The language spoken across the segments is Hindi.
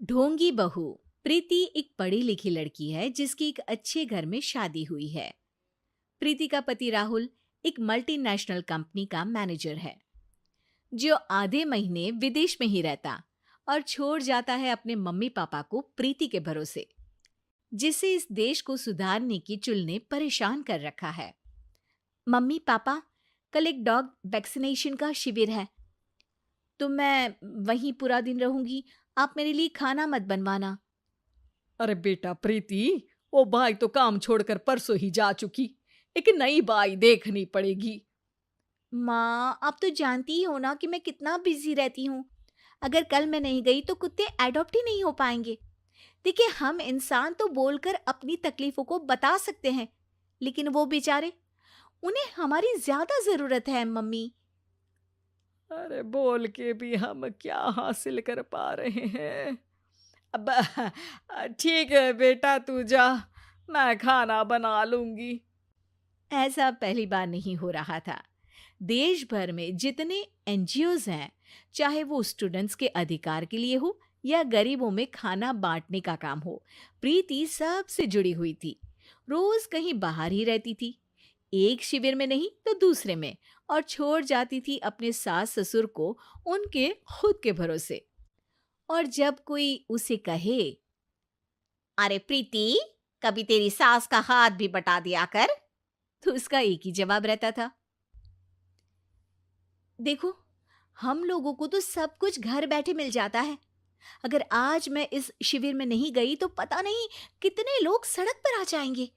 ढोंगी बहू। प्रीति एक पढ़ी लिखी लड़की है जिसकी एक अच्छे घर में शादी हुई है। प्रीति का पति राहुल एक मल्टीनेशनल कंपनी का मैनेजर है जो आधे महीने विदेश में ही रहता और छोड़ जाता है अपने मम्मी पापा को प्रीति के भरोसे, जिसे इस देश को सुधारने की चुल ने परेशान कर रखा है। मम्मी पापा, कल एक डॉग वैक्सीनेशन का शिविर है तो मैं वहीं पूरा दिन रहूंगी। आप मेरे लिए खाना मत बनवाना। अरे बेटा प्रीति, वो बाई तो काम छोड़कर परसों ही जा चुकी। एक नई बाई देखनी पड़ेगी। माँ, आप तो जानती ही हो ना कि मैं कितना बिजी रहती हूँ। अगर कल मैं नहीं गई तो कुत्ते एडॉप्ट ही नहीं हो पाएंगे। देखिए, हम इंसान तो बोलकर अपनी तकलीफों को बता सकते हैं, लेकिन वो बेचारे, उन्हें हमारी ज्यादा जरूरत है मम्मी। अरे बोल के भी हम क्या हासिल कर पा रहे हैं। अब ठीक है बेटा, तू जा, मैं खाना बना लूंगी। ऐसा पहली बार नहीं हो रहा था। देश भर में जितने एनजीओज हैं, चाहे वो स्टूडेंट्स के अधिकार के लिए हो या गरीबों में खाना बांटने का काम हो, प्रीति सबसे जुड़ी हुई थी। रोज कहीं बाहर ही रहती थी, एक शिविर में नहीं तो दूसरे में, और छोड़ जाती थी अपने सास ससुर को उनके खुद के भरोसे। और जब कोई उसे कहे, अरे प्रीति, कभी तेरी सास का हाथ भी बटा दिया कर, तो उसका एक ही जवाब रहता था, देखो, हम लोगों को तो सब कुछ घर बैठे मिल जाता है। अगर आज मैं इस शिविर में नहीं गई तो पता नहीं कितने लोग सड़क पर आ जाएंगे।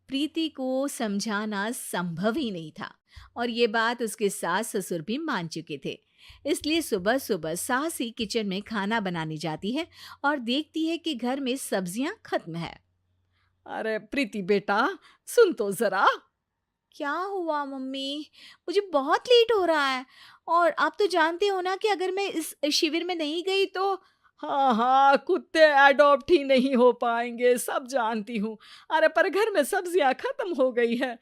प्रीति को समझाना संभव ही नहीं था, और ये बात उसके सास ससुर भी मान चुके थे। इसलिए सुबह सुबह सास ही किचन में खाना बनाने जाती है और देखती है कि घर में सब्जियां खत्म है। अरे प्रीति बेटा, सुन तो जरा। क्या हुआ मम्मी? मुझे बहुत लेट हो रहा है, और आप तो जानते हो ना कि अगर मैं इस शिविर में नहीं गई तो। हाँ हाँ, कुत्ते अडॉप्ट ही नहीं हो पाएंगे, सब जानती हूँ। अरे पर घर में सब्जियां खत्म हो गई है।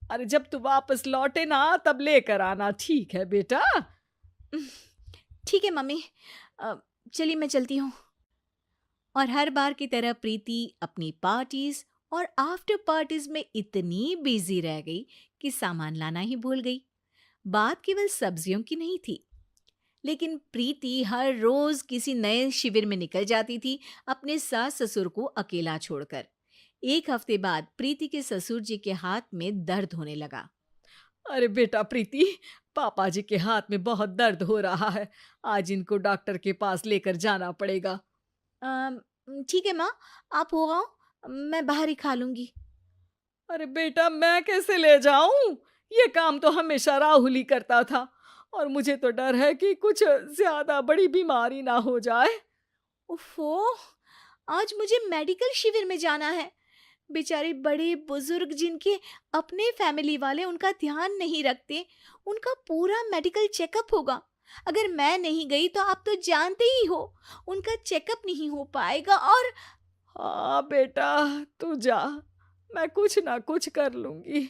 अरे जब तू वापस लौटे ना तब लेकर आना, ठीक है बेटा। ठीक है मम्मी, अ, चलिए मैं चलती हूँ। और हर बार की तरह प्रीति अपनी पार्टीज और आफ्टर पार्टीज में इतनी बिजी रह गई कि सामान लाना ही भूल गई। बात केवल सब्जियों की नहीं थी, लेकिन प्रीति हर रोज किसी नए शिविर में निकल जाती थी, अपने सास ससुर को अकेला छोड़कर। एक हफ्ते बाद प्रीति के ससुर जी के हाथ में दर्द होने लगा। अरे बेटा प्रीति, पापा जी के हाथ में बहुत दर्द हो रहा है। आज इनको डॉक्टर के पास लेकर जाना पड़ेगा। "अम, ठीक है माँ, आप हो आओ, मैं बाहर ही खा लूंगी। अरे बेटा, मैं कैसे ले जाऊं? ये काम तो हमेशा राहुल ही करता था, और मुझे तो डर है कि कुछ ज्यादा बड़ी बीमारी ना हो जाए। उफ़ो! आज मुझे मेडिकल शिविर में जाना है। बेचारे बड़े बुजुर्ग जिनके अपने फैमिली वाले उनका ध्यान नहीं रखते, उनका पूरा मेडिकल चेकअप होगा। अगर मैं नहीं गई तो आप तो जानते ही हो, उनका चेकअप नहीं हो पाएगा। और हाँ बेटा, तू जा, मैं कुछ ना कुछ कर लूंगी।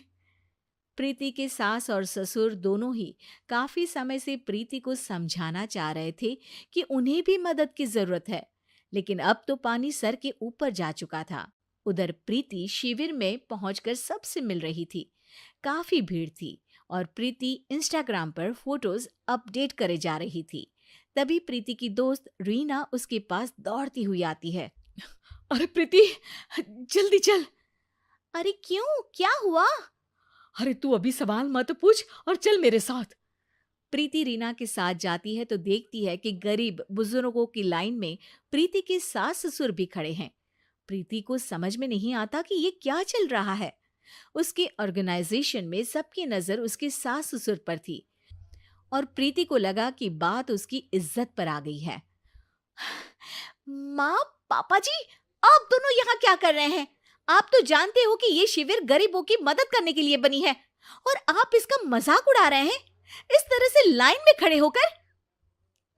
प्रीति के सास और ससुर दोनों ही काफी समय से प्रीति को समझाना चाह रहे थे कि उन्हें भी मदद की जरूरत है, लेकिन अब तो पानी सर के ऊपर जा चुका था। उधर प्रीति शिविर में पहुंचकर सबसे मिल रही थी। काफी भीड़ थी और प्रीति इंस्टाग्राम पर फोटोज अपडेट करे जा रही थी। तभी प्रीति की दोस्त रीना उसके पास दौड़ती हुई आती है। अरे प्रीति, जल्दी चल। अरे क्यों, क्या हुआ? अरे तू अभी सवाल मत पूछ और चल मेरे साथ। प्रीति रीना के साथ जाती है तो देखती है कि गरीब बुजुर्गों की लाइन में प्रीति के सास ससुर भी खड़े हैं। प्रीति को समझ में नहीं आता कि ये क्या चल रहा है। उसके ऑर्गेनाइजेशन में सबकी नजर उसके सास ससुर पर थी, और प्रीति को लगा कि बात उसकी इज्जत पर आ गई है। माँ, पापा जी, आप दोनों यहाँ क्या कर रहे हैं? आप तो जानते हो कि ये शिविर गरीबों की मदद करने के लिए बनी है, और आप इसका मजाक उड़ा रहे हैं इस तरह से लाइन में खड़े होकर।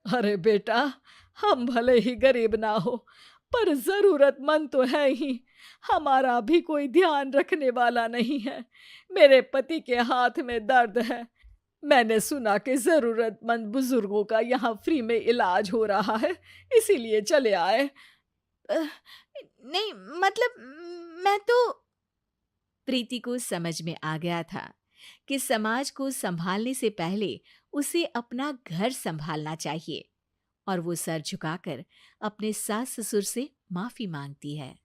अरे बेटा, हम भले ही गरीब ना हो, पर जरूरतमंद तो है ही। हमारा भी कोई ध्यान रखने वाला नहीं है। मेरे पति के हाथ में दर्द है, मैंने सुना कि ज़रूरतमंद बुजुर्गों का यहाँ फ्री में इलाज हो रहा है, इसीलिए चले आए। अ, नहीं, मतलब मैं तो प्रीति को समझ में आ गया था कि समाज को संभालने से पहले उसे अपना घर संभालना चाहिए और वो सर झुकाकर अपने सास ससुर से माफी मांगती है।